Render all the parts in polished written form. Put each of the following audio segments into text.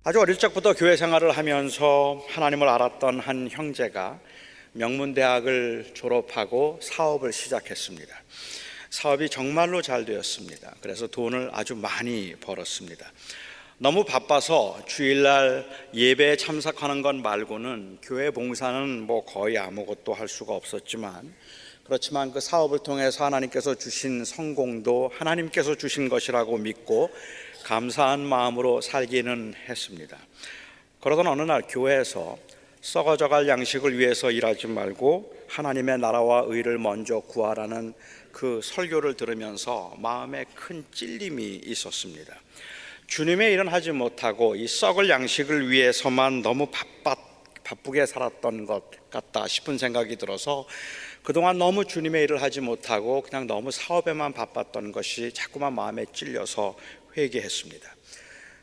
아주 어릴 적부터 교회 생활을 하면서 하나님을 알았던 한 형제가 명문대학을 졸업하고 사업을 시작했습니다. 사업이 정말로 잘 되었습니다. 그래서 돈을 아주 많이 벌었습니다. 너무 바빠서 주일날 예배에 참석하는 것 말고는 교회 봉사는 거의 아무것도 할 수가 없었지만, 그렇지만 그 사업을 통해서 하나님께서 주신 성공도 하나님께서 주신 것이라고 믿고 감사한 마음으로 살기는 했습니다. 그러던 어느 날 교회에서 썩어져갈 양식을 위해서 일하지 말고 하나님의 나라와 의를 먼저 구하라는 그 설교를 들으면서 마음에 큰 찔림이 있었습니다. 주님의 일은 하지 못하고 이 썩을 양식을 위해서만 너무 바쁘게 살았던 것 같다 싶은 생각이 들어서 그동안 너무 주님의 일을 하지 못하고 그냥 너무 사업에만 바빴던 것이 자꾸만 마음에 찔려서 회개했습니다.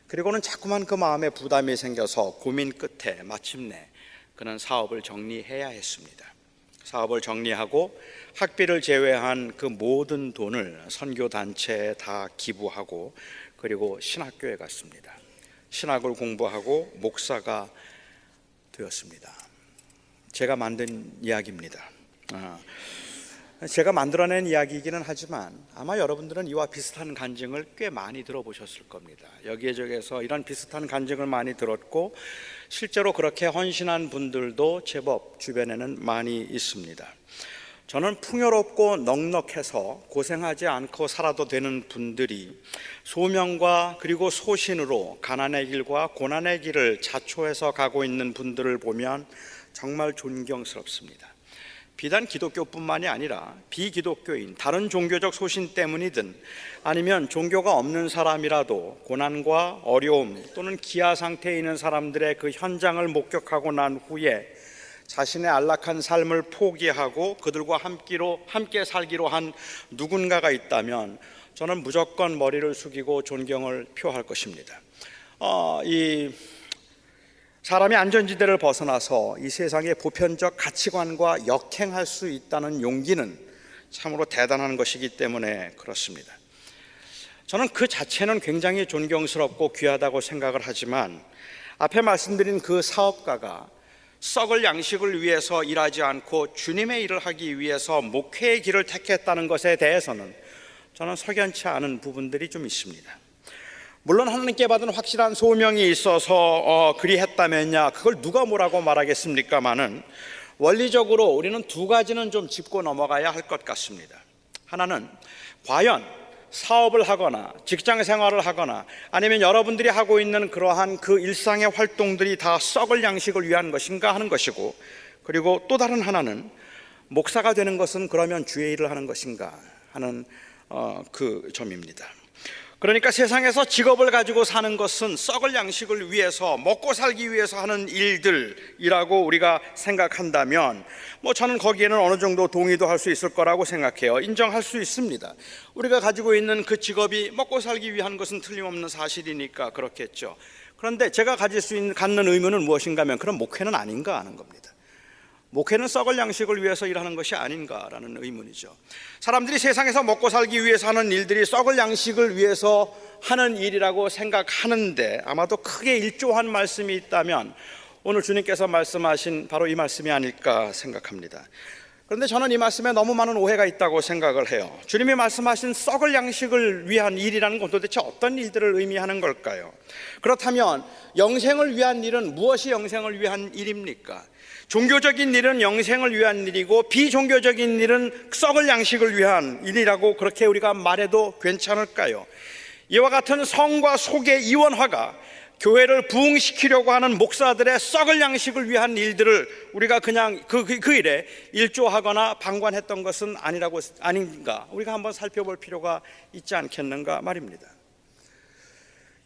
그리고는 자꾸만 그 마음에 부담이 생겨서 고민 끝에 마침내 그는 사업을 정리해야 했습니다. 사업을 정리하고 학비를 제외한 그 모든 돈을 선교단체에 다 기부하고 그리고 신학교에 갔습니다. 신학을 공부하고 목사가 되었습니다. 제가 만든 이야기입니다. 제가 만들어낸 이야기이기는 하지만 아마 여러분들은 이와 비슷한 간증을 꽤 많이 들어보셨을 겁니다. 여기저기에서 이런 비슷한 간증을 많이 들었고 실제로 그렇게 헌신한 분들도 제법 주변에는 많이 있습니다. 저는 풍요롭고 넉넉해서 고생하지 않고 살아도 되는 분들이 소명과 그리고 소신으로 가난의 길과 고난의 길을 자초해서 가고 있는 분들을 보면 정말 존경스럽습니다. 비단 기독교뿐만이 아니라 비기독교인 다른 종교적 소신 때문이든 아니면 종교가 없는 사람이라도 고난과 어려움 또는 기아 상태에 있는 사람들의 그 현장을 목격하고 난 후에 자신의 안락한 삶을 포기하고 그들과 함께 살기로 한 누군가가 있다면 저는 무조건 머리를 숙이고 존경을 표할 것입니다. 사람이 안전지대를 벗어나서 이 세상의 보편적 가치관과 역행할 수 있다는 용기는 참으로 대단한 것이기 때문에 그렇습니다. 저는 그 자체는 굉장히 존경스럽고 귀하다고 생각을 하지만 앞에 말씀드린 그 사업가가 썩을 양식을 위해서 일하지 않고 주님의 일을 하기 위해서 목회의 길을 택했다는 것에 대해서는 저는 석연치 않은 부분들이 좀 있습니다. 물론 하나님께 받은 확실한 소명이 있어서 그리했다면야 그걸 누가 뭐라고 말하겠습니까마는 원리적으로 우리는 두 가지는 좀 짚고 넘어가야 할 것 같습니다. 하나는 과연 사업을 하거나 직장 생활을 하거나 아니면 여러분들이 하고 있는 그러한 그 일상의 활동들이 다 썩을 양식을 위한 것인가 하는 것이고, 그리고 또 다른 하나는 목사가 되는 것은 그러면 주의 일을 하는 것인가 하는 그 점입니다. 그러니까 세상에서 직업을 가지고 사는 것은 썩을 양식을 위해서 먹고 살기 위해서 하는 일들이라고 우리가 생각한다면 저는 거기에는 어느 정도 동의도 할 수 있을 거라고 생각해요. 인정할 수 있습니다. 우리가 가지고 있는 그 직업이 먹고 살기 위한 것은 틀림없는 사실이니까 그렇겠죠. 그런데 제가 갖는 의문은 무엇인가 하면 그럼 목회는 아닌가 하는 겁니다. 목회는 썩을 양식을 위해서 일하는 것이 아닌가라는 의문이죠. 사람들이 세상에서 먹고 살기 위해서 하는 일들이 썩을 양식을 위해서 하는 일이라고 생각하는데 아마도 크게 일조한 말씀이 있다면 오늘 주님께서 말씀하신 바로 이 말씀이 아닐까 생각합니다. 그런데 저는 이 말씀에 너무 많은 오해가 있다고 생각을 해요. 주님이 말씀하신 썩을 양식을 위한 일이라는 건 도대체 어떤 일들을 의미하는 걸까요? 그렇다면 영생을 위한 일은 무엇이 영생을 위한 일입니까? 종교적인 일은 영생을 위한 일이고 비종교적인 일은 썩을 양식을 위한 일이라고 그렇게 우리가 말해도 괜찮을까요? 이와 같은 성과 속의 이원화가 교회를 부흥시키려고 하는 목사들의 썩을 양식을 위한 일들을 우리가 그냥 그 일에 일조하거나 방관했던 것은 아닌가 우리가 한번 살펴볼 필요가 있지 않겠는가 말입니다.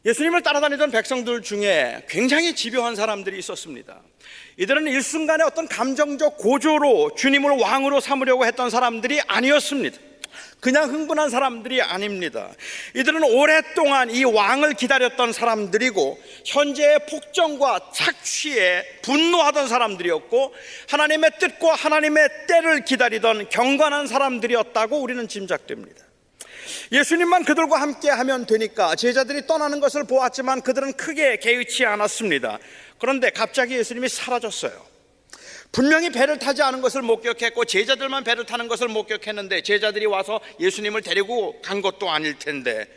예수님을 따라다니던 백성들 중에 굉장히 집요한 사람들이 있었습니다. 이들은 일순간에 어떤 감정적 고조로 주님을 왕으로 삼으려고 했던 사람들이 아니었습니다. 그냥 흥분한 사람들이 아닙니다. 이들은 오랫동안 이 왕을 기다렸던 사람들이고 현재의 폭정과 착취에 분노하던 사람들이었고 하나님의 뜻과 하나님의 때를 기다리던 경건한 사람들이었다고 우리는 짐작됩니다. 예수님만 그들과 함께 하면 되니까 제자들이 떠나는 것을 보았지만 그들은 크게 개의치 않았습니다. 그런데 갑자기 예수님이 사라졌어요. 분명히 배를 타지 않은 것을 목격했고 제자들만 배를 타는 것을 목격했는데 제자들이 와서 예수님을 데리고 간 것도 아닐 텐데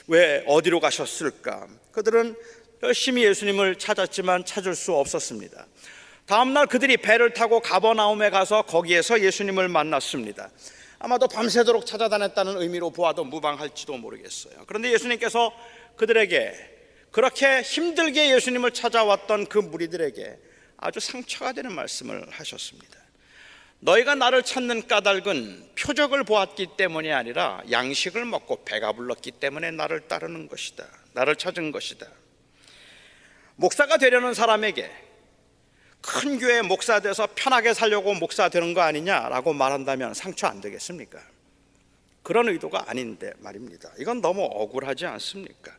왜 어디로 가셨을까? 그들은 열심히 예수님을 찾았지만 찾을 수 없었습니다. 다음 날 그들이 배를 타고 가버나움에 가서 거기에서 예수님을 만났습니다. 아마도 밤새도록 찾아다녔다는 의미로 보아도 무방할지도 모르겠어요. 그런데 예수님께서 그들에게, 그렇게 힘들게 예수님을 찾아왔던 그 무리들에게 아주 상처가 되는 말씀을 하셨습니다. 너희가 나를 찾는 까닭은 표적을 보았기 때문이 아니라 양식을 먹고 배가 불렀기 때문에 나를 따르는 것이다. 나를 찾은 것이다. 목사가 되려는 사람에게 큰 교회 목사 돼서 편하게 살려고 목사 되는 거 아니냐라고 말한다면 상처 안 되겠습니까? 그런 의도가 아닌데 말입니다. 이건 너무 억울하지 않습니까?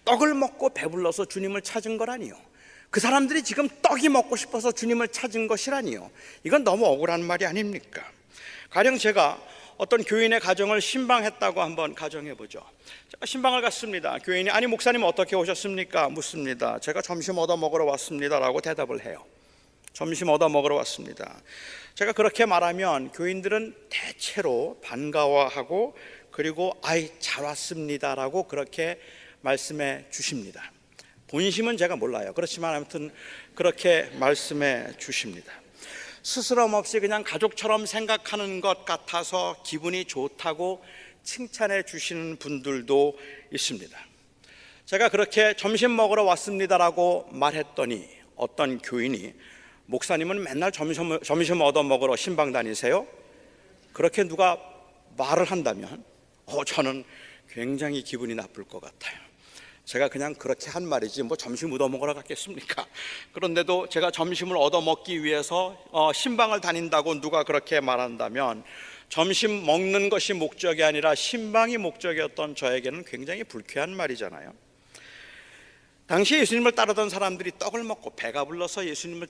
떡을 먹고 배불러서 주님을 찾은 거라니요. 그 사람들이 지금 떡이 먹고 싶어서 주님을 찾은 것이라니요. 이건 너무 억울한 말이 아닙니까? 가령 제가 어떤 교인의 가정을 신방했다고 한번 가정해 보죠. 제가 신방을 갔습니다. 교인이 아니 목사님 어떻게 오셨습니까? 묻습니다. 제가 점심 얻어 먹으러 왔습니다 라고 대답을 해요. 점심 얻어 먹으러 왔습니다. 제가 그렇게 말하면 교인들은 대체로 반가워하고 그리고 아이 잘 왔습니다 라고 그렇게 말씀해 주십니다. 본심은 제가 몰라요. 그렇지만 아무튼 그렇게 말씀해 주십니다. 스스럼 없이 그냥 가족처럼 생각하는 것 같아서 기분이 좋다고 칭찬해 주시는 분들도 있습니다. 제가 그렇게 점심 먹으러 왔습니다라고 말했더니 어떤 교인이 목사님은 맨날 점심 얻어 먹으러 신방 다니세요? 그렇게 누가 말을 한다면 저는 굉장히 기분이 나쁠 것 같아요. 제가 그냥 그렇게 한 말이지 뭐 점심 얻어 먹으러 갔겠습니까? 그런데도 제가 점심을 얻어 먹기 위해서 신방을 다닌다고 누가 그렇게 말한다면 점심 먹는 것이 목적이 아니라 신방이 목적이었던 저에게는 굉장히 불쾌한 말이잖아요. 당시 예수님을 따르던 사람들이 떡을 먹고 배가 불러서 예수님을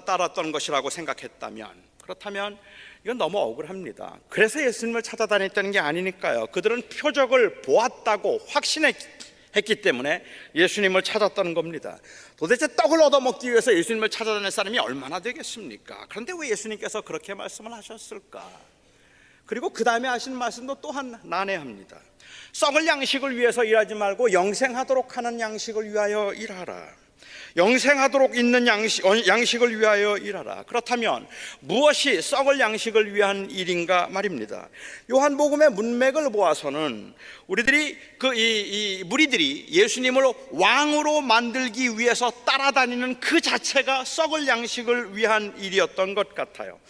따랐던 것이라고 생각했다면, 그렇다면 이건 너무 억울합니다. 그래서 예수님을 찾아다녔다는 게 아니니까요. 그들은 표적을 보았다고 확신했기 때문에 예수님을 찾았다는 겁니다. 도대체 떡을 얻어먹기 위해서 예수님을 찾아다닐 사람이 얼마나 되겠습니까? 그런데 왜 예수님께서 그렇게 말씀을 하셨을까? 그리고 그 다음에 하신 말씀도 또한 난해합니다. 썩을 양식을 위해서 일하지 말고 영생하도록 하는 양식을 위하여 일하라. 영생하도록 있는 양식을 위하여 일하라. 그렇다면 무엇이 썩을 양식을 위한 일인가 말입니다. 요한복음의 문맥을 보아서는 우리들이 이 무리들이 예수님을 왕으로 만들기 위해서 따라다니는 그 자체가 썩을 양식을 위한 일이었던 것 같아요.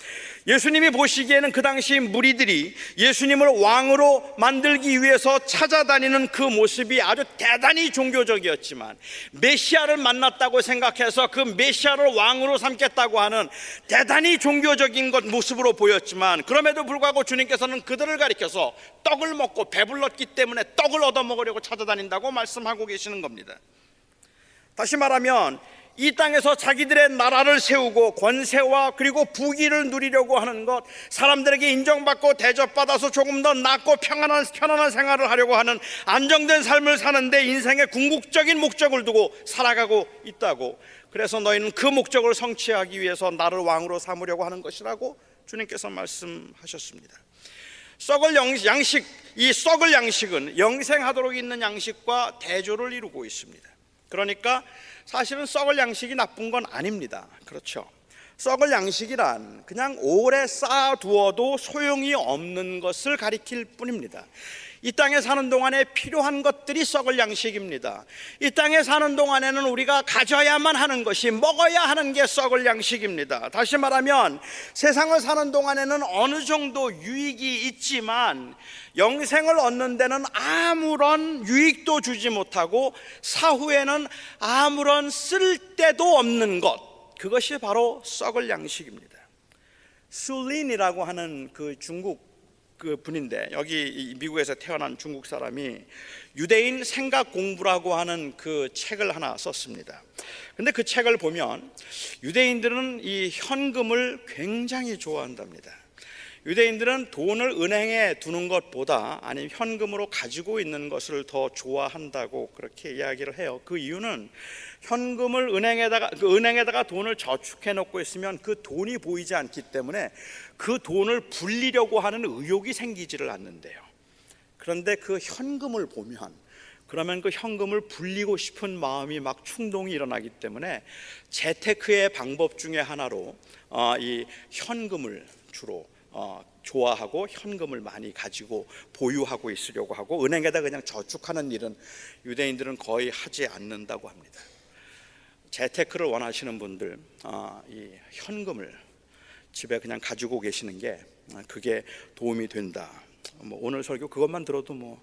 예수님이 보시기에는 그 당시 무리들이 예수님을 왕으로 만들기 위해서 찾아다니는 그 모습이 아주 대단히 종교적이었지만 메시아를 만났다고 생각해서 그 메시아를 왕으로 삼겠다고 하는 대단히 종교적인 모습으로 보였지만, 그럼에도 불구하고 주님께서는 그들을 가리켜서 떡을 먹고 배불렀기 때문에 떡을 얻어먹으려고 찾아다닌다고 말씀하고 계시는 겁니다. 다시 말하면 이 땅에서 자기들의 나라를 세우고 권세와 그리고 부귀를 누리려고 하는 것, 사람들에게 인정받고 대접받아서 조금 더 낫고 편안한 생활을 하려고 하는 안정된 삶을 사는데 인생의 궁극적인 목적을 두고 살아가고 있다고, 그래서 너희는 그 목적을 성취하기 위해서 나를 왕으로 삼으려고 하는 것이라고 주님께서 말씀하셨습니다. 이 썩을 양식은 영생하도록 있는 양식과 대조를 이루고 있습니다. 그러니까 사실은 썩을 양식이 나쁜 건 아닙니다. 그렇죠? 썩을 양식이란 그냥 오래 쌓아두어도 소용이 없는 것을 가리킬 뿐입니다. 이 땅에 사는 동안에 필요한 것들이 썩을 양식입니다. 이 땅에 사는 동안에는 우리가 가져야만 하는 것이, 먹어야 하는 게 썩을 양식입니다. 다시 말하면 세상을 사는 동안에는 어느 정도 유익이 있지만 영생을 얻는 데는 아무런 유익도 주지 못하고 사후에는 아무런 쓸데도 없는 것, 그것이 바로 썩을 양식입니다. 술린이라고 하는 그 중국 분인데, 여기 미국에서 태어난 중국 사람이 유대인 생각 공부라고 하는 그 책을 하나 썼습니다. 근데 그 책을 보면 유대인들은 이 현금을 굉장히 좋아한답니다. 유대인들은 돈을 은행에 두는 것보다 아니면 현금으로 가지고 있는 것을 더 좋아한다고 그렇게 이야기를 해요. 그 이유는 현금을 은행에다가 돈을 저축해 놓고 있으면 그 돈이 보이지 않기 때문에 그 돈을 불리려고 하는 의욕이 생기지를 않는데요. 그런데 그 현금을 보면 그러면 그 현금을 불리고 싶은 마음이 막 충동이 일어나기 때문에 재테크의 방법 중에 하나로 이 현금을 주로 좋아하고 현금을 많이 가지고 보유하고 있으려고 하고 은행에다 그냥 저축하는 일은 유대인들은 거의 하지 않는다고 합니다. 재테크를 원하시는 분들 이 현금을 집에 그냥 가지고 계시는 게 그게 도움이 된다. 뭐 오늘 설교 그것만 들어도 뭐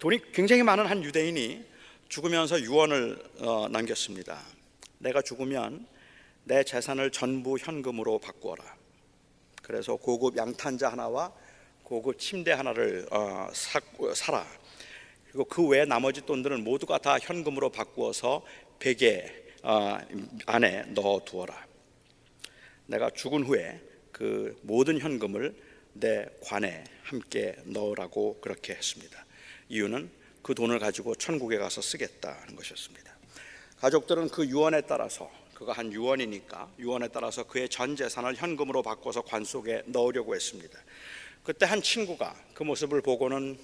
돈이 굉장히 많은 한 유대인이 죽으면서 유언을 남겼습니다. 내가 죽으면 내 재산을 전부 현금으로 바꾸어라. 그래서 고급 양탄자 하나와 고급 침대 하나를 사라. 그리고 그 외에 나머지 돈들은 모두가 다 현금으로 바꾸어서 베개 안에 넣어두어라. 내가 죽은 후에 그 모든 현금을 내 관에 함께 넣으라고 그렇게 했습니다. 이유는 그 돈을 가지고 천국에 가서 쓰겠다는 것이었습니다. 가족들은 그 유언에 따라서, 그가 한 유언이니까 유언에 따라서 그의 전 재산을 현금으로 바꿔서 관 속에 넣으려고 했습니다. 그때 한 친구가 그 모습을 보고는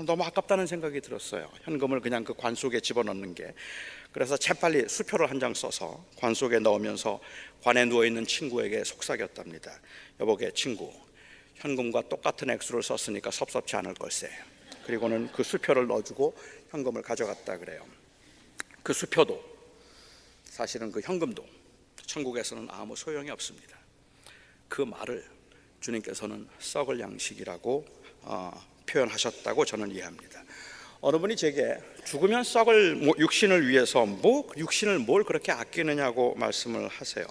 너무 아깝다는 생각이 들었어요. 현금을 그냥 그 관 속에 집어넣는 게. 그래서 재빨리 수표를 한 장 써서 관 속에 넣으면서 관에 누워있는 친구에게 속삭였답니다. 여보게 친구, 현금과 똑같은 액수를 썼으니까 섭섭치 않을 걸세. 그리고는 그 수표를 넣어주고 현금을 가져갔다 그래요. 그 수표도 사실은 그 현금도 천국에서는 아무 소용이 없습니다. 그 말을 주님께서는 썩을 양식이라고 표현하셨다고 저는 이해합니다. 어느 분이 제게 죽으면 썩을 육신을 위해서 육신을 뭘 그렇게 아끼느냐고 말씀을 하세요.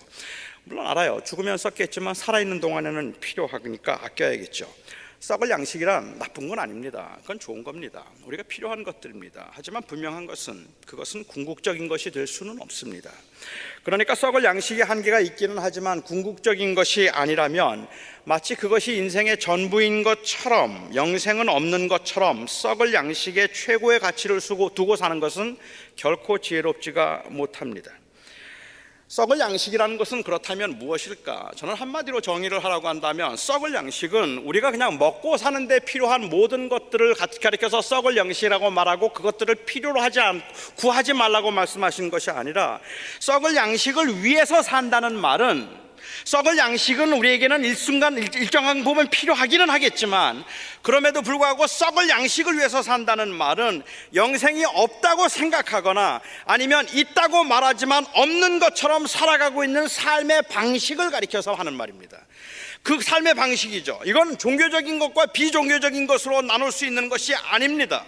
물론 알아요. 죽으면 썩겠지만 살아있는 동안에는 필요하니까 아껴야겠죠. 썩을 양식이란 나쁜 건 아닙니다. 그건 좋은 겁니다. 우리가 필요한 것들입니다. 하지만 분명한 것은 그것은 궁극적인 것이 될 수는 없습니다. 그러니까 썩을 양식의 한계가 있기는 하지만 궁극적인 것이 아니라면 마치 그것이 인생의 전부인 것처럼, 영생은 없는 것처럼 썩을 양식의 최고의 가치를 두고 사는 것은 결코 지혜롭지가 못합니다. 썩을 양식이라는 것은 그렇다면 무엇일까? 저는 한마디로 정의를 하라고 한다면 썩을 양식은 우리가 그냥 먹고 사는 데 필요한 모든 것들을 가리켜서 썩을 양식이라고 말하고 그것들을 필요로 구하지 말라고 말씀하신 것이 아니라 썩을 양식을 위해서 산다는 말은, 썩을 양식은 우리에게는 일정한 부분 필요하기는 하겠지만 그럼에도 불구하고 썩을 양식을 위해서 산다는 말은 영생이 없다고 생각하거나 아니면 있다고 말하지만 없는 것처럼 살아가고 있는 삶의 방식을 가리켜서 하는 말입니다. 그 삶의 방식이죠. 이건 종교적인 것과 비종교적인 것으로 나눌 수 있는 것이 아닙니다.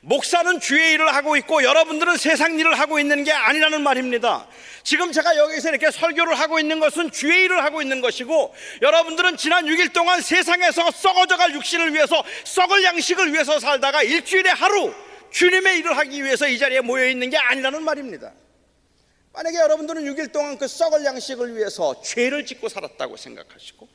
목사는 주의 일을 하고 있고 여러분들은 세상 일을 하고 있는 게 아니라는 말입니다. 지금 제가 여기서 이렇게 설교를 하고 있는 것은 주의 일을 하고 있는 것이고 여러분들은 지난 6일 동안 세상에서 썩어져갈 육신을 위해서 썩을 양식을 위해서 살다가 일주일에 하루 주님의 일을 하기 위해서 이 자리에 모여 있는 게 아니라는 말입니다. 만약에 여러분들은 6일 동안 그 썩을 양식을 위해서 죄를 짓고 살았다고 생각하시고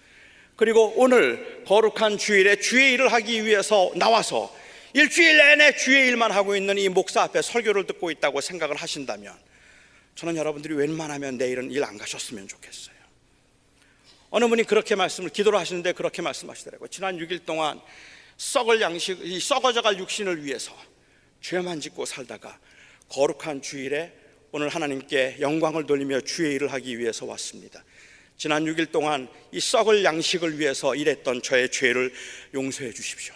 그리고 오늘 거룩한 주일에 주의 일을 하기 위해서 나와서 일주일 내내 주의 일만 하고 있는 이 목사 앞에 설교를 듣고 있다고 생각을 하신다면 저는 여러분들이 웬만하면 내일은 일 안 가셨으면 좋겠어요. 어느 분이 그렇게 기도를 하시는데 그렇게 말씀하시더라고요. 지난 6일 동안 썩을 양식, 이 썩어져갈 육신을 위해서 죄만 짓고 살다가 거룩한 주일에 오늘 하나님께 영광을 돌리며 주의 일을 하기 위해서 왔습니다. 지난 6일 동안 이 썩을 양식을 위해서 일했던 저의 죄를 용서해 주십시오.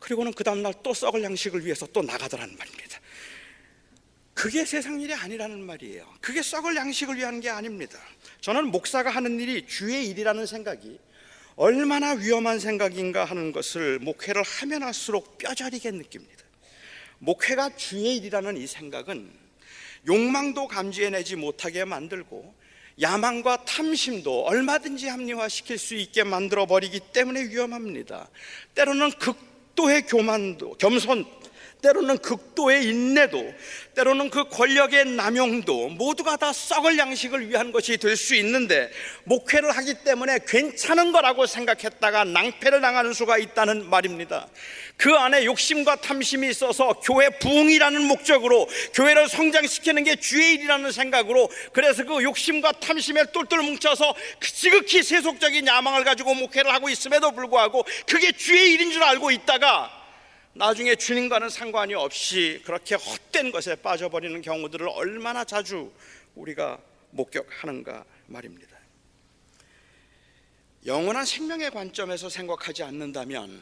그리고는 그 다음날 또 썩을 양식을 위해서 또 나가더라는 말입니다. 그게 세상 일이 아니라는 말이에요. 그게 썩을 양식을 위한 게 아닙니다. 저는 목사가 하는 일이 주의 일이라는 생각이 얼마나 위험한 생각인가 하는 것을 목회를 하면 할수록 뼈저리게 느낍니다. 목회가 주의 일이라는 이 생각은 욕망도 감지해내지 못하게 만들고 야망과 탐심도 얼마든지 합리화시킬 수 있게 만들어버리기 때문에 위험합니다. 때로는 극도의 교만도, 때로는 극도의 인내도, 때로는 그 권력의 남용도 모두가 다 썩을 양식을 위한 것이 될 수 있는데, 목회를 하기 때문에 괜찮은 거라고 생각했다가 낭패를 당하는 수가 있다는 말입니다. 그 안에 욕심과 탐심이 있어서 교회 부흥이라는 목적으로, 교회를 성장시키는 게 주의 일이라는 생각으로, 그래서 그 욕심과 탐심에 똘똘 뭉쳐서 지극히 세속적인 야망을 가지고 목회를 하고 있음에도 불구하고 그게 주의 일인 줄 알고 있다가 나중에 주님과는 상관이 없이 그렇게 헛된 것에 빠져버리는 경우들을 얼마나 자주 우리가 목격하는가 말입니다. 영원한 생명의 관점에서 생각하지 않는다면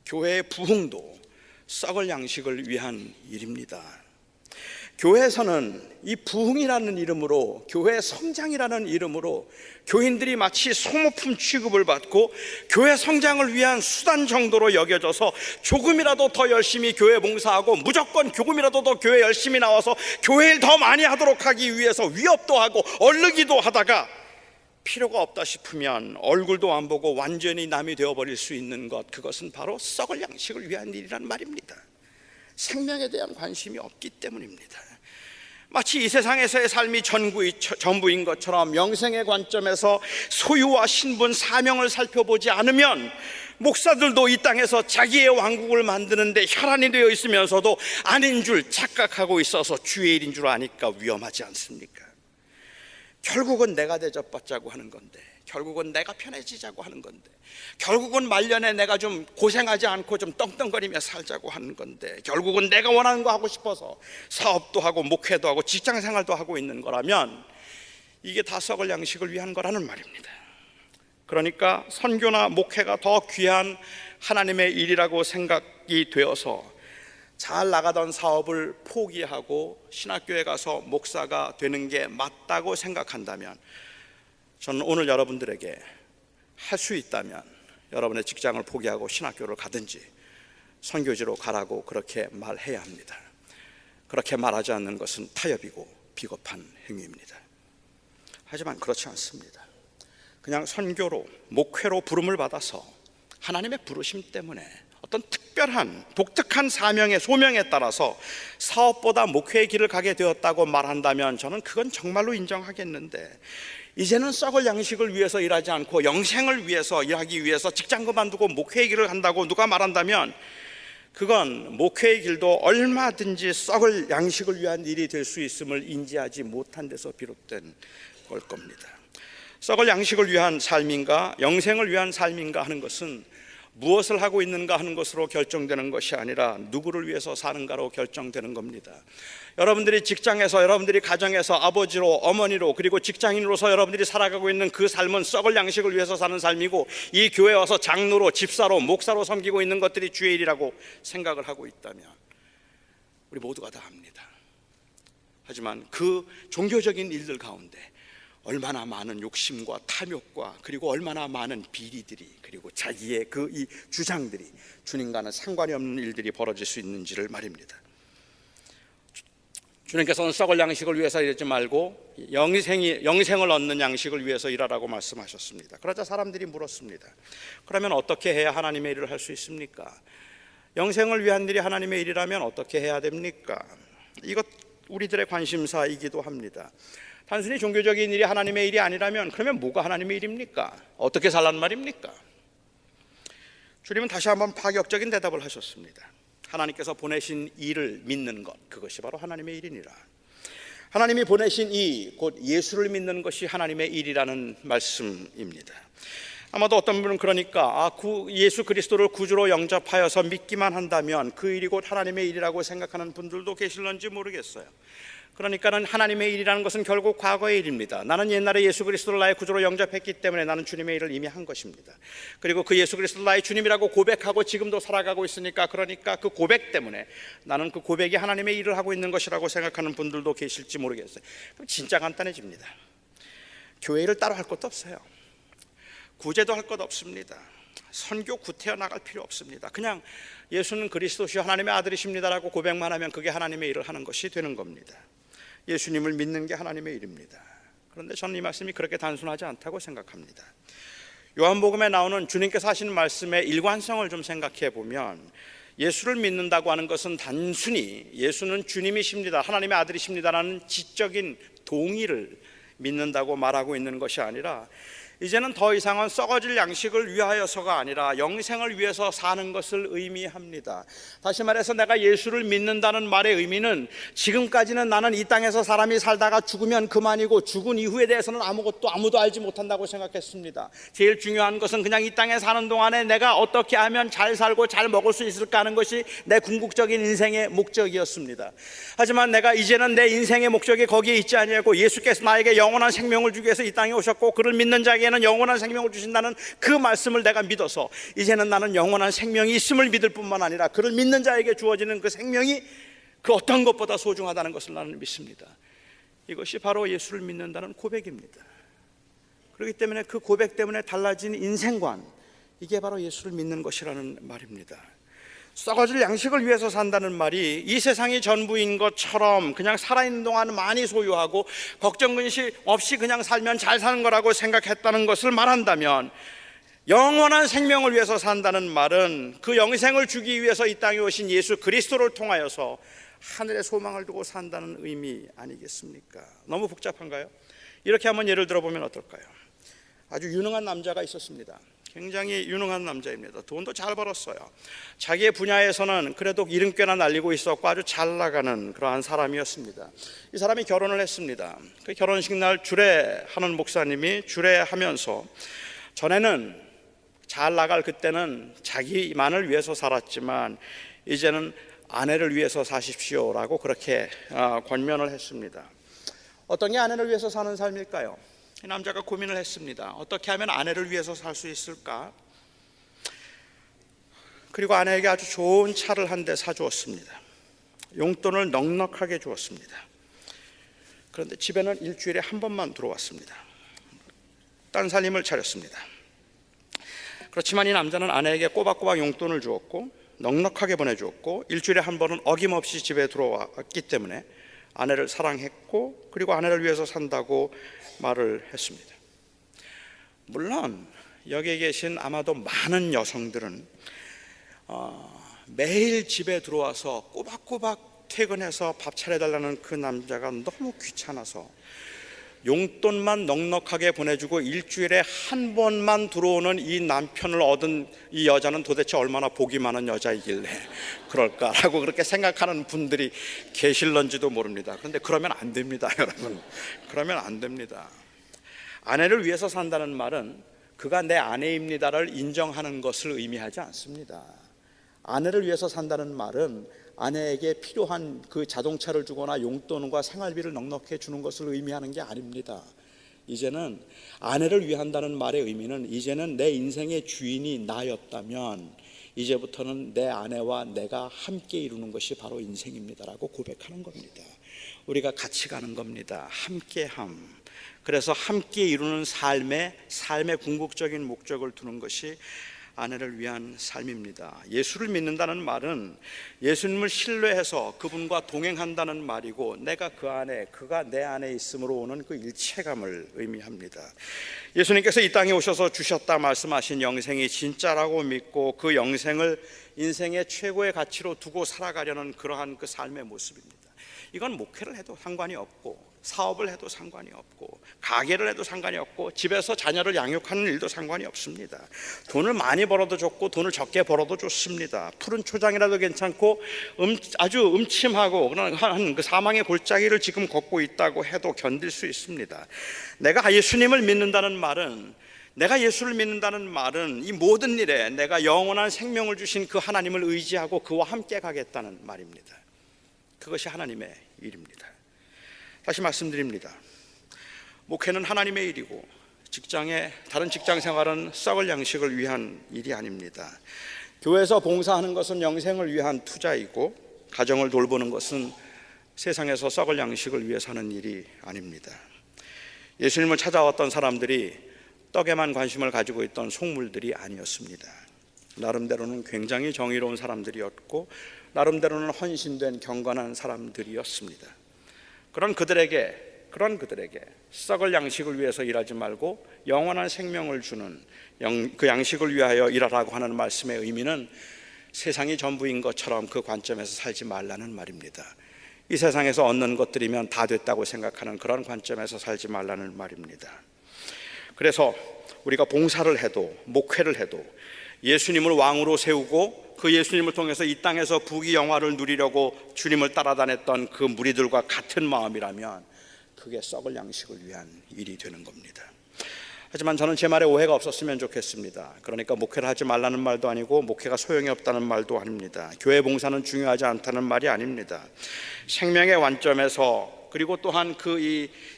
교회의 부흥도 썩을 양식을 위한 일입니다. 교회에서는 이 부흥이라는 이름으로, 교회 성장이라는 이름으로 교인들이 마치 소모품 취급을 받고 교회 성장을 위한 수단 정도로 여겨져서 조금이라도 더 열심히 교회 봉사하고 무조건 조금이라도 더 교회 열심히 나와서 교회를 더 많이 하도록 하기 위해서 위협도 하고 얼르기도 하다가 필요가 없다 싶으면 얼굴도 안 보고 완전히 남이 되어버릴 수 있는 것, 그것은 바로 썩을 양식을 위한 일이란 말입니다. 생명에 대한 관심이 없기 때문입니다. 마치 이 세상에서의 삶이 전부인 것처럼 영생의 관점에서 소유와 신분, 사명을 살펴보지 않으면 목사들도 이 땅에서 자기의 왕국을 만드는데 혈안이 되어 있으면서도 아닌 줄 착각하고 있어서 주의 일인 줄 아니까 위험하지 않습니까? 결국은 내가 대접받자고 하는 건데, 결국은 내가 편해지자고 하는 건데, 결국은 말년에 내가 좀 고생하지 않고 좀 떵떵거리며 살자고 하는 건데, 결국은 내가 원하는 거 하고 싶어서 사업도 하고 목회도 하고 직장생활도 하고 있는 거라면 이게 다 썩을 양식을 위한 거라는 말입니다. 그러니까 선교나 목회가 더 귀한 하나님의 일이라고 생각이 되어서 잘 나가던 사업을 포기하고 신학교에 가서 목사가 되는 게 맞다고 생각한다면, 저는 오늘 여러분들에게 할 수 있다면 여러분의 직장을 포기하고 신학교를 가든지 선교지로 가라고 그렇게 말해야 합니다. 그렇게 말하지 않는 것은 타협이고 비겁한 행위입니다. 하지만 그렇지 않습니다. 그냥 선교로, 목회로 부름을 받아서 하나님의 부르심 때문에 어떤 특별한 독특한 사명의 소명에 따라서 사업보다 목회의 길을 가게 되었다고 말한다면 저는 그건 정말로 인정하겠는데, 이제는 썩을 양식을 위해서 일하지 않고 영생을 위해서 일하기 위해서 직장 그만두고 목회의 길을 간다고 누가 말한다면 그건 목회의 길도 얼마든지 썩을 양식을 위한 일이 될 수 있음을 인지하지 못한 데서 비롯된 걸 겁니다. 썩을 양식을 위한 삶인가 영생을 위한 삶인가 하는 것은 무엇을 하고 있는가 하는 것으로 결정되는 것이 아니라 누구를 위해서 사는가로 결정되는 겁니다. 여러분들이 직장에서, 여러분들이 가정에서 아버지로, 어머니로, 그리고 직장인으로서 여러분들이 살아가고 있는 그 삶은 썩을 양식을 위해서 사는 삶이고, 이 교회에 와서 장로로, 집사로, 목사로 섬기고 있는 것들이 주의 일이라고 생각을 하고 있다면 우리 모두가 다 합니다. 하지만 그 종교적인 일들 가운데 얼마나 많은 욕심과 탐욕과 그리고 얼마나 많은 비리들이, 그리고 자기의 그 이 주장들이 주님과는 상관이 없는 일들이 벌어질 수 있는지를 말입니다. 주님께서는 썩을 양식을 위해서 일하지 말고 영생을 얻는 양식을 위해서 일하라고 말씀하셨습니다. 그러자 사람들이 물었습니다. 그러면 어떻게 해야 하나님의 일을 할 수 있습니까? 영생을 위한 일이 하나님의 일이라면 어떻게 해야 됩니까? 이것 우리들의 관심사이기도 합니다. 단순히 종교적인 일이 하나님의 일이 아니라면 그러면 뭐가 하나님의 일입니까? 어떻게 살란 말입니까? 주님은 다시 한번 파격적인 대답을 하셨습니다. 하나님께서 보내신 이를 믿는 것, 그것이 바로 하나님의 일이니라. 하나님이 보내신 이, 곧 예수를 믿는 것이 하나님의 일이라는 말씀입니다. 아마도 어떤 분은 그러니까 예수 그리스도를 구주로 영접하여서 믿기만 한다면 그 일이 곧 하나님의 일이라고 생각하는 분들도 계실런지 모르겠어요. 그러니까는 하나님의 일이라는 것은 결국 과거의 일입니다. 나는 옛날에 예수 그리스도를 나의 구주로 영접했기 때문에 나는 주님의 일을 이미 한 것입니다. 그리고 그 예수 그리스도를 나의 주님이라고 고백하고 지금도 살아가고 있으니까, 그러니까 그 고백 때문에 나는 그 고백이 하나님의 일을 하고 있는 것이라고 생각하는 분들도 계실지 모르겠어요. 그럼 진짜 간단해집니다. 교회를 따로 할 것도 없어요. 구제도 할 것 없습니다. 선교 구태여 나갈 필요 없습니다. 그냥 예수는 그리스도시요 하나님의 아들이십니다라고 고백만 하면 그게 하나님의 일을 하는 것이 되는 겁니다. 예수님을 믿는 게 하나님의 일입니다. 그런데 저는 이 말씀이 그렇게 단순하지 않다고 생각합니다. 요한복음에 나오는 주님께서 하신 말씀의 일관성을 좀 생각해 보면 예수를 믿는다고 하는 것은 단순히 예수는 주님이십니다, 하나님의 아들이십니다라는 지적인 동의를 믿는다고 말하고 있는 것이 아니라, 이제는 더 이상은 썩어질 양식을 위하여서가 아니라 영생을 위해서 사는 것을 의미합니다. 다시 말해서 내가 예수를 믿는다는 말의 의미는, 지금까지는 나는 이 땅에서 사람이 살다가 죽으면 그만이고 죽은 이후에 대해서는 아무도 알지 못한다고 생각했습니다. 제일 중요한 것은 그냥 이 땅에 사는 동안에 내가 어떻게 하면 잘 살고 잘 먹을 수 있을까 하는 것이 내 궁극적인 인생의 목적이었습니다. 하지만 내가 이제는 내 인생의 목적이 거기에 있지 아니하고 예수께서 나에게 영원한 생명을 주기 위해서 이 땅에 오셨고 그를 믿는 자에게는 영원한 생명을 주신다는 그 말씀을 내가 믿어서 이제는 나는 영원한 생명이 있음을 믿을 뿐만 아니라 그를 믿는 자에게 주어지는 그 생명이 그 어떤 것보다 소중하다는 것을 나는 믿습니다. 이것이 바로 예수를 믿는다는 고백입니다. 그렇기 때문에 그 고백 때문에 달라진 인생관, 이게 바로 예수를 믿는 것이라는 말입니다. 썩어질 양식을 위해서 산다는 말이 이 세상이 전부인 것처럼 그냥 살아있는 동안 많이 소유하고 걱정 근심 없이 그냥 살면 잘 사는 거라고 생각했다는 것을 말한다면, 영원한 생명을 위해서 산다는 말은 그 영생을 주기 위해서 이 땅에 오신 예수 그리스도를 통하여서 하늘의 소망을 두고 산다는 의미 아니겠습니까? 너무 복잡한가요? 이렇게 한번 예를 들어보면 어떨까요? 아주 유능한 남자가 있었습니다. 굉장히 유능한 남자입니다. 돈도 잘 벌었어요. 자기의 분야에서는 그래도 이름꽤나 날리고 있었고 아주 잘 나가는 그러한 사람이었습니다. 이 사람이 결혼을 했습니다. 그 결혼식 날 주례하는 목사님이 주례하면서, 전에는 잘 나갈 그때는 자기만을 위해서 살았지만 이제는 아내를 위해서 사십시오라고 그렇게 권면을 했습니다. 어떤 게 아내를 위해서 사는 삶일까요? 이 남자가 고민을 했습니다. 어떻게 하면 아내를 위해서 살 수 있을까? 그리고 아내에게 아주 좋은 차를 한 대 사주었습니다. 용돈을 넉넉하게 주었습니다. 그런데 집에는 일주일에 한 번만 들어왔습니다. 딴살림을 차렸습니다. 그렇지만 이 남자는 아내에게 꼬박꼬박 용돈을 주었고 넉넉하게 보내주었고 일주일에 한 번은 어김없이 집에 들어왔기 때문에 아내를 사랑했고, 그리고 아내를 위해서 산다고 말을 했습니다. 물론 여기에 계신 아마도 많은 여성들은 매일 집에 들어와서 꼬박꼬박 퇴근해서 밥 차려달라는 그 남자가 너무 귀찮아서 용돈만 넉넉하게 보내주고 일주일에 한 번만 들어오는 이 남편을 얻은 이 여자는 도대체 얼마나 복이 많은 여자이길래 그럴까라고 그렇게 생각하는 분들이 계실런지도 모릅니다. 그런데 그러면 안 됩니다, 여러분. 그러면 안 됩니다. 아내를 위해서 산다는 말은 그가 내 아내입니다를 인정하는 것을 의미하지 않습니다. 아내를 위해서 산다는 말은 아내에게 필요한 그 자동차를 주거나 용돈과 생활비를 넉넉히 주는 것을 의미하는 게 아닙니다. 이제는 아내를 위한다는 말의 의미는, 이제는 내 인생의 주인이 나였다면 이제부터는 내 아내와 내가 함께 이루는 것이 바로 인생입니다라고 고백하는 겁니다. 우리가 같이 가는 겁니다. 함께함. 그래서 함께 이루는 삶의 궁극적인 목적을 두는 것이 아내를 위한 삶입니다. 예수를 믿는다는 말은 예수님을 신뢰해서 그분과 동행한다는 말이고, 내가 그 안에, 그가 내 안에 있음으로 오는 그 일체감을 의미합니다. 예수님께서 이 땅에 오셔서 주셨다 말씀하신 영생이 진짜라고 믿고 그 영생을 인생의 최고의 가치로 두고 살아가려는 그러한 그 삶의 모습입니다. 이건 목회를 해도 상관이 없고, 사업을 해도 상관이 없고, 가게를 해도 상관이 없고, 집에서 자녀를 양육하는 일도 상관이 없습니다. 돈을 많이 벌어도 좋고 돈을 적게 벌어도 좋습니다. 푸른 초장이라도 괜찮고 아주 음침하고 그런 그 사망의 골짜기를 지금 걷고 있다고 해도 견딜 수 있습니다. 내가 예수님을 믿는다는 말은, 내가 예수를 믿는다는 말은 이 모든 일에 내가 영원한 생명을 주신 그 하나님을 의지하고 그와 함께 가겠다는 말입니다. 그것이 하나님의 일입니다. 다시 말씀드립니다. 목회는 하나님의 일이고 다른 직장 생활은 썩을 양식을 위한 일이 아닙니다. 교회에서 봉사하는 것은 영생을 위한 투자이고, 가정을 돌보는 것은 세상에서 썩을 양식을 위해 사는 일이 아닙니다. 예수님을 찾아왔던 사람들이 떡에만 관심을 가지고 있던 속물들이 아니었습니다. 나름대로는 굉장히 정의로운 사람들이었고, 나름대로는 헌신된 경건한 사람들이었습니다. 그런 그들에게 썩을 양식을 위해서 일하지 말고 영원한 생명을 주는 그 양식을 위하여 일하라고 하는 말씀의 의미는, 세상이 전부인 것처럼 그 관점에서 살지 말라는 말입니다. 이 세상에서 얻는 것들이면 다 됐다고 생각하는 그런 관점에서 살지 말라는 말입니다. 그래서 우리가 봉사를 해도 목회를 해도 예수님을 왕으로 세우고 그 예수님을 통해서 이 땅에서 부귀영화를 누리려고 주님을 따라다녔던 그 무리들과 같은 마음이라면 그게 썩을 양식을 위한 일이 되는 겁니다. 하지만 저는 제 말에 오해가 없었으면 좋겠습니다. 그러니까 목회를 하지 말라는 말도 아니고 목회가 소용이 없다는 말도 아닙니다. 교회 봉사는 중요하지 않다는 말이 아닙니다. 생명의 관점에서 그리고 또한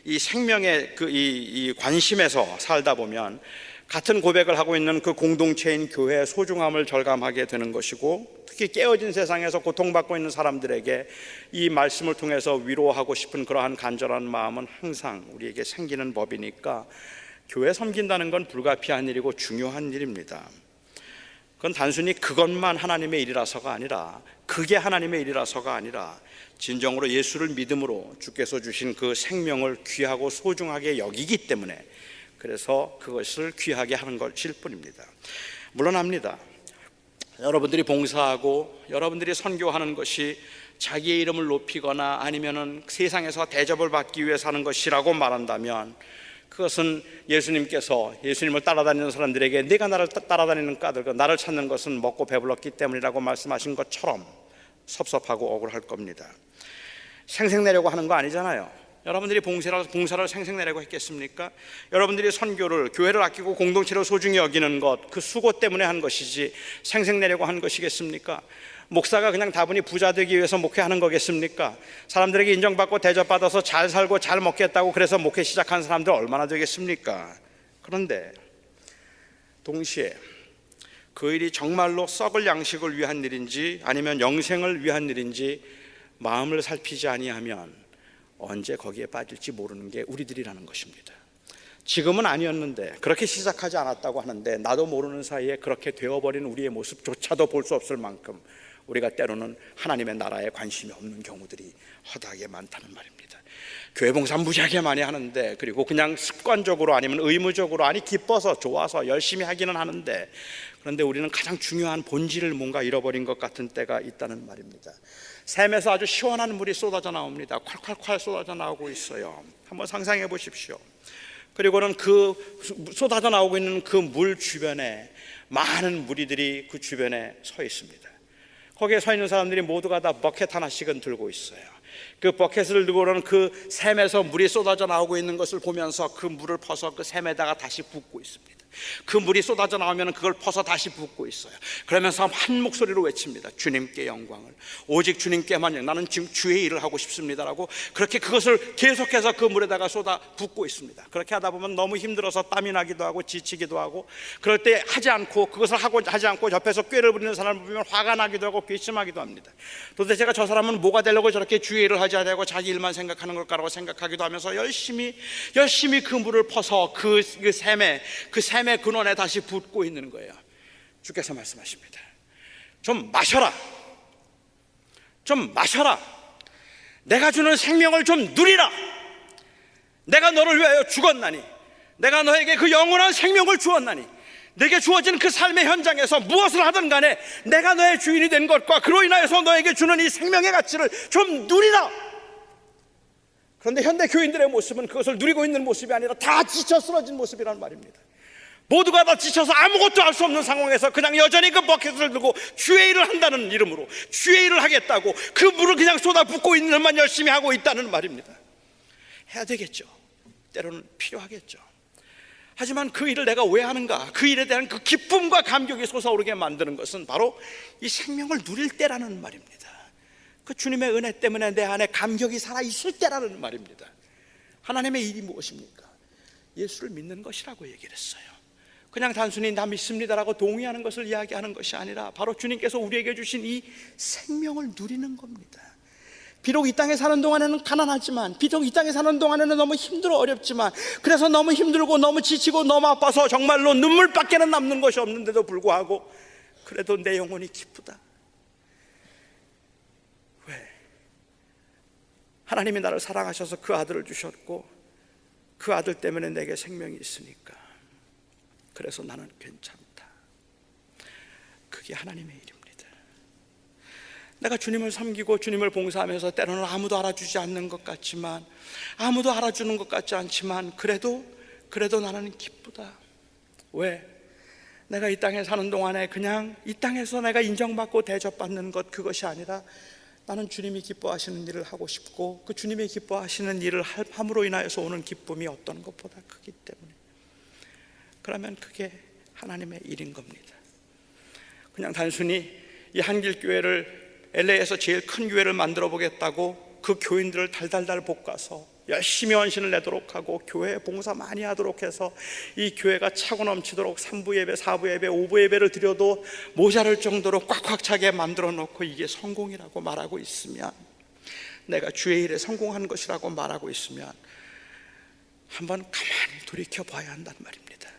이 생명의 이 관심에서 살다 보면 같은 고백을 하고 있는 그 공동체인 교회의 소중함을 절감하게 되는 것이고, 특히 깨어진 세상에서 고통받고 있는 사람들에게 이 말씀을 통해서 위로하고 싶은 그러한 간절한 마음은 항상 우리에게 생기는 법이니까 교회 섬긴다는 건 불가피한 일이고 중요한 일입니다. 그건 단순히 그것만 하나님의 일이라서가 아니라, 그게 하나님의 일이라서가 아니라 진정으로 예수를 믿음으로 주께서 주신 그 생명을 귀하고 소중하게 여기기 때문에, 그래서 그것을 귀하게 하는 것일 뿐입니다. 물론 압니다. 여러분들이 봉사하고 여러분들이 선교하는 것이 자기의 이름을 높이거나 아니면은 세상에서 대접을 받기 위해서 하는 것이라고 말한다면, 그것은 예수님께서 예수님을 따라다니는 사람들에게 네가 나를 따라다니는 까닭은 나를 찾는 것은 먹고 배불렀기 때문이라고 말씀하신 것처럼 섭섭하고 억울할 겁니다. 생색내려고 하는 거 아니잖아요. 여러분들이 봉사를 생색내려고 했겠습니까? 여러분들이 선교를, 교회를 아끼고 공동체를 소중히 여기는 것, 그 수고 때문에 한 것이지 생색내려고 한 것이겠습니까? 목사가 그냥 다분히 부자 되기 위해서 목회하는 거겠습니까? 사람들에게 인정받고 대접받아서 잘 살고 잘 먹겠다고 그래서 목회 시작한 사람들 얼마나 되겠습니까? 그런데 동시에 그 일이 정말로 썩을 양식을 위한 일인지 아니면 영생을 위한 일인지 마음을 살피지 아니하면 언제 거기에 빠질지 모르는 게 우리들이라는 것입니다. 지금은 아니었는데, 그렇게 시작하지 않았다고 하는데 나도 모르는 사이에 그렇게 되어버린 우리의 모습조차도 볼 수 없을 만큼 우리가 때로는 하나님의 나라에 관심이 없는 경우들이 허다하게 많다는 말입니다. 교회 봉사 무지하게 많이 하는데, 그리고 그냥 습관적으로 아니면 의무적으로, 아니 기뻐서 좋아서 열심히 하기는 하는데, 그런데 우리는 가장 중요한 본질을 뭔가 잃어버린 것 같은 때가 있다는 말입니다. 샘에서 아주 시원한 물이 쏟아져 나옵니다. 콸콸콸 쏟아져 나오고 있어요. 한번 상상해 보십시오. 그리고는 그 쏟아져 나오고 있는 그 물 주변에 많은 무리들이 그 주변에 서 있습니다. 거기에 서 있는 사람들이 모두가 다 버켓 하나씩은 들고 있어요. 그 버켓을 들고는 그 샘에서 물이 쏟아져 나오고 있는 것을 보면서 그 물을 퍼서 그 샘에다가 다시 붓고 있습니다. 그 물이 쏟아져 나오면 그걸 퍼서 다시 붓고 있어요. 그러면서 한 목소리로 외칩니다. 주님께 영광을, 오직 주님께만, 나는 지금 주의 일을 하고 싶습니다라고 그렇게 그것을 계속해서 그 물에다가 쏟아 붓고 있습니다. 그렇게 하다 보면 너무 힘들어서 땀이 나기도 하고 지치기도 하고, 그럴 때 하지 않고, 그것을 하지 않고 옆에서 꾀를 부리는 사람을 보면 화가 나기도 하고 괘씸하기도 합니다. 도대체가 저 사람은 뭐가 되려고 저렇게 주의 일을 하지 않냐고 자기 일만 생각하는 걸까라고 생각하기도 하면서 열심히 그 물을 퍼서 그 샘의 근원에 다시 붓고 있는 거예요. 주께서 말씀하십니다. 좀 마셔라. 내가 주는 생명을 좀 누리라. 내가 너를 위하여 죽었나니, 내가 너에게 그 영원한 생명을 주었나니, 내게 주어진 그 삶의 현장에서 무엇을 하든 간에 내가 너의 주인이 된 것과 그로 인하여서 너에게 주는 이 생명의 가치를 좀 누리라. 그런데 현대 교인들의 모습은 그것을 누리고 있는 모습이 아니라 다 지쳐 쓰러진 모습이라는 말입니다. 모두가 다 지쳐서 아무것도 할 수 없는 상황에서 그냥 여전히 그 버켓을 들고 주의 일을 한다는 이름으로 주의 일을 하겠다고 그 물을 그냥 쏟아붓고 있는 일만 열심히 하고 있다는 말입니다. 해야 되겠죠. 때로는 필요하겠죠. 하지만 그 일을 내가 왜 하는가, 그 일에 대한 그 기쁨과 감격이 솟아오르게 만드는 것은 바로 이 생명을 누릴 때라는 말입니다. 그 주님의 은혜 때문에 내 안에 감격이 살아있을 때라는 말입니다. 하나님의 일이 무엇입니까? 예수를 믿는 것이라고 얘기를 했어요. 그냥 단순히 나 믿습니다라고 동의하는 것을 이야기하는 것이 아니라 바로 주님께서 우리에게 주신 이 생명을 누리는 겁니다. 비록 이 땅에 사는 동안에는 가난하지만, 비록 이 땅에 사는 동안에는 너무 힘들어 어렵지만, 그래서 너무 힘들고 너무 지치고 너무 아파서 정말로 눈물밖에는 남는 것이 없는데도 불구하고 그래도 내 영혼이 기쁘다. 왜? 하나님이 나를 사랑하셔서 그 아들을 주셨고 그 아들 때문에 내게 생명이 있으니까, 그래서 나는 괜찮다. 그게 하나님의 일입니다. 내가 주님을 섬기고 주님을 봉사하면서 때로는 아무도 알아주지 않는 것 같지만, 아무도 알아주는 것 같지 않지만 그래도 나는 기쁘다. 왜? 내가 이 땅에 사는 동안에 그냥 이 땅에서 내가 인정받고 대접받는 것, 그것이 아니라 나는 주님이 기뻐하시는 일을 하고 싶고, 그 주님이 기뻐하시는 일을 함으로 인하여서 오는 기쁨이 어떤 것보다 크기 때문에, 그러면 그게 하나님의 일인 겁니다. 그냥 단순히 이 한길교회를 LA에서 제일 큰 교회를 만들어 보겠다고 그 교인들을 달달달 볶아서 열심히 헌신을 내도록 하고 교회에 봉사 많이 하도록 해서 이 교회가 차고 넘치도록 3부 예배, 4부 예배, 5부 예배를 드려도 모자랄 정도로 꽉꽉 차게 만들어 놓고 이게 성공이라고 말하고 있으면, 내가 주의 일에 성공한 것이라고 말하고 있으면 한번 가만히 돌이켜 봐야 한단 말입니다.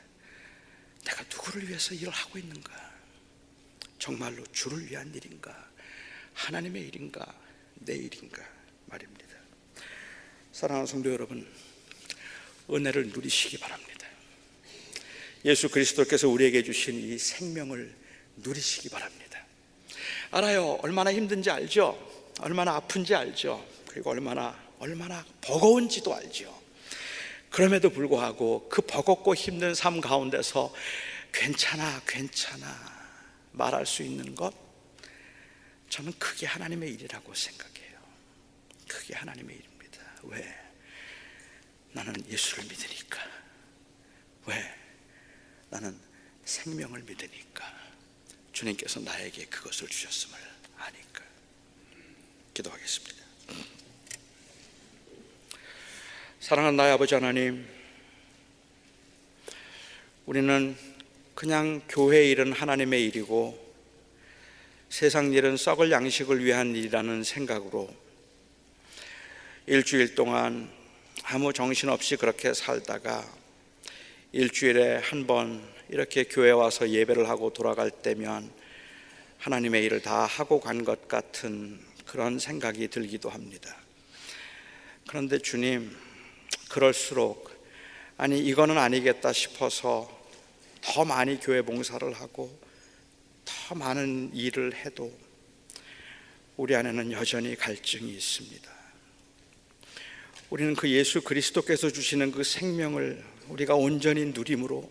내가 누구를 위해서 일을 하고 있는가? 정말로 주를 위한 일인가? 하나님의 일인가? 내 일인가? 말입니다. 사랑하는 성도 여러분, 은혜를 누리시기 바랍니다. 예수 그리스도께서 우리에게 주신 이 생명을 누리시기 바랍니다. 알아요. 얼마나 힘든지 알죠? 얼마나 아픈지 알죠? 그리고 얼마나 버거운지도 알죠. 그럼에도 불구하고 그 버겁고 힘든 삶 가운데서 괜찮아 말할 수 있는 것, 저는 그게 하나님의 일이라고 생각해요. 그게 하나님의 일입니다. 왜? 나는 예수를 믿으니까. 왜? 나는 생명을 믿으니까. 주님께서 나에게 그것을 주셨음을 아니까. 기도하겠습니다. 사랑하는 나의 아버지 하나님, 우리는 그냥 교회 일은 하나님의 일이고 세상 일은 썩을 양식을 위한 일이라는 생각으로 일주일 동안 아무 정신없이 그렇게 살다가 일주일에 한 번 이렇게 교회 와서 예배를 하고 돌아갈 때면 하나님의 일을 다 하고 간 것 같은 그런 생각이 들기도 합니다. 그런데 주님, 그럴수록 아니 이거는 아니겠다 싶어서 더 많이 교회 봉사를 하고 더 많은 일을 해도 우리 안에는 여전히 갈증이 있습니다. 우리는 그 예수 그리스도께서 주시는 그 생명을 우리가 온전히 누림으로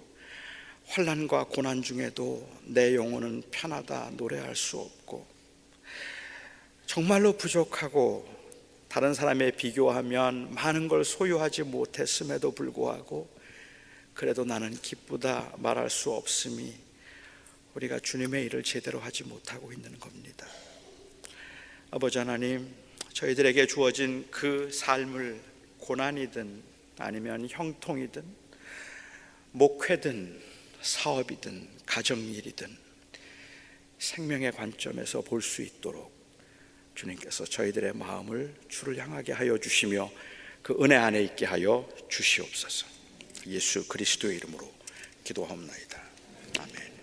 환난과 고난 중에도 내 영혼은 편하다 노래할 수 없고, 정말로 부족하고 다른 사람에 비교하면 많은 걸 소유하지 못했음에도 불구하고 그래도 나는 기쁘다 말할 수 없음이 우리가 주님의 일을 제대로 하지 못하고 있는 겁니다. 아버지 하나님, 저희들에게 주어진 그 삶을 고난이든 아니면 형통이든 목회든 사업이든 가정일이든 생명의 관점에서 볼 수 있도록 주님께서 저희들의 마음을 주를 향하게 하여 주시며 그 은혜 안에 있게 하여 주시옵소서. 예수 그리스도의 이름으로 기도하옵나이다. 아멘.